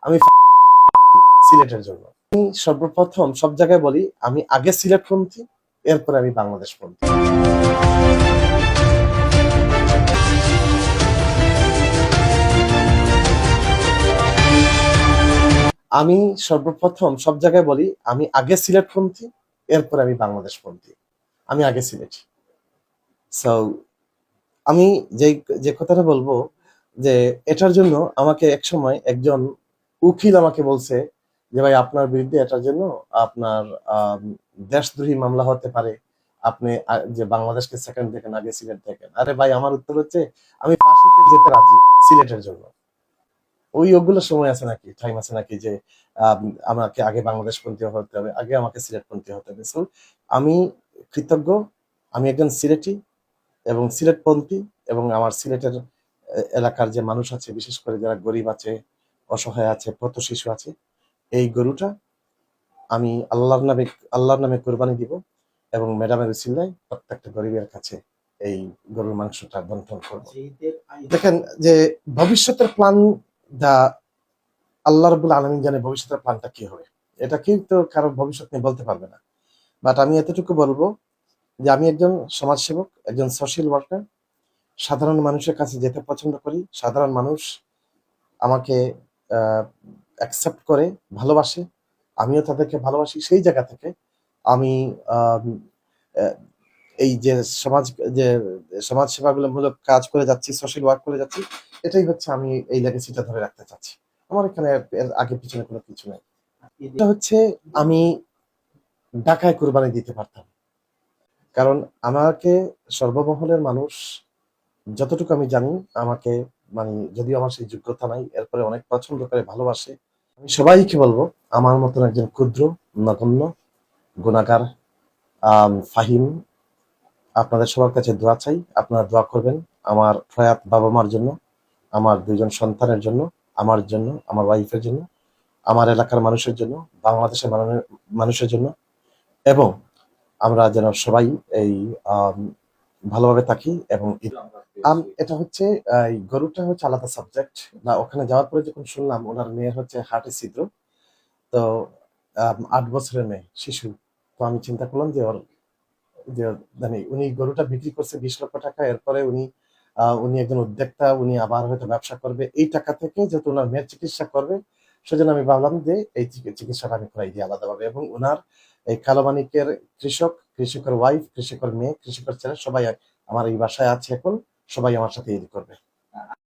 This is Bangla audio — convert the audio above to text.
আমি সিলেটের জন্য আমি সর্বপ্রথম সব জায়গায় বলি আমি আগে সিলেট পন্থী, এরপরে আমি বাংলাদেশ পন্থী। আমি সর্বপ্রথম সব জায়গায় বলি আমি আগে সিলেট পন্থী, এরপরে আমি বাংলাদেশ পন্থী। আমি আগে সিলেটি। সো আমি যে যে কথাটা বলবো যে এটার জন্য আমাকে একসময় একজন উকিল আমাকে বলছে যে ভাই আপনার বিরুদ্ধে এটার জন্য আপনার দেশদ্রোহী মামলা হতে পারে, আপনি যে বাংলাদেশকে সেকেন্ড দেখেন আগে সিলেট দেখেন। আরে ভাই আমার উত্তর হচ্ছে আমি ফাঁসিতে যেতে রাজি সিলেটের জন্য। ওগুলো সময় আছে নাকি, টাইম আছে নাকি যে আহ, আমাকে আগে বাংলাদেশ পন্থী হতে হবে, আগে আমাকে সিলেট পন্থী হতে হবে। So, আমি কৃতজ্ঞ, আমি একজন সিলেটি এবং সিলেটপন্থী, এবং আমার সিলেটের এলাকার যে মানুষ আছে, বিশেষ করে যারা গরিব আছে, অসহায় আছে, পথ শিশু আছে, এই গরুটা আমি আল্লাহর নামে কোরবানি দিব এবং ম্যাডামের উসিলায় প্রত্যেকটা গরিবের কাছে এই গরুর মাংসটা বন্টন করব। দেখেন যে ভবিষ্যতের প্ল্যান দা আল্লাহ রাব্বুল আলামিন জানে ভবিষ্যতের প্ল্যানটা কি হবে। এটা কেউ তো কারোর ভবিষ্যৎ নিয়ে বলতে পারবে না। বাট আমি এতটুকু বলবো যে আমি একজন সমাজসেবক, একজন সোশ্যাল ওয়ার্কার, সাধারণ মানুষের কাছে যেতে পছন্দ করি। সাধারণ মানুষ আমাকে অ্যাকসেপ্ট করে, ভালোবাসে, আমিও তাদেরকে ভালোবাসি। সেই জায়গা থেকে আমি আম, আহ, এই যে সমাজ যে সমাজ সেবামূলক কাজ করে যাচ্ছি, সোশ্যাল ওয়ার্ক করে যাচ্ছি, এটাই হচ্ছে আমি এই লেগেসিটা ধরে রাখতে চাচ্ছি। আমার এখানে এর আগে পিছনে কোনো কিছু নাই। এটা হচ্ছে আমি ঢাকায় কোরবানি দিতে পারতাম, কারণ আমাকে সর্বমহলের মানুষ, যতটুকু আমি জানি, আমাকে মানে যদিও আমার সেই যোগ্যতা নাই, এরপরে অনেক পছন্দ করে, ভালোবাসে। আমি সবাইকে বলবো আমার মতন একজন ক্ষুদ্র, নগণ্য, গুণাগার ফাহিম, আপনাদের সবার কাছে দোয়া চাই। আপনারা দোয়া করবেন আমার প্রয়াত বাবা মার জন্য, আমার দুইজন সন্তানের জন্য, আমার জন্য, আমার ওয়াইফের জন্য, আমার এলাকার মানুষের জন্য, বাংলাদেশের মানুষের জন্য, এবং আমরা যেন সবাই এই আম, ভালোভাবে থাকি। এবং এটা হচ্ছে এই গরুটা হচ্ছে আলাদা সাবজেক্ট না। ওখানে যাওয়ার পরে যখন শুনলাম ওনার মেয়ের হচ্ছে হার্টে ছিদ্র, তো 8 বছরের মেয়ে, শিশু। তো আমি চিন্তা করলাম যে ওর যে মানে উনি গরুটা বিক্রি করছে 20 লক্ষ টাকা, এরপরে উনি একজন উদ্যোক্তা, উনি আবার হয়তো ব্যবসা করবে এই টাকা থেকে, যেহেতু ওনার মেয়ের চিকিৎসা করবে, সেজন্য আমি ভাবলাম যে এই চিকিৎসাটা আমি করাই দিই আলাদাভাবে। এবং ওনার এই কালো মানিকের কৃষকের ওয়াইফ, কৃষকের মেয়ে, কৃষকের ছেলে সবাই আমার এই বাসায় আছে এখন, সবাই আমার সাথে ঈদ করবে।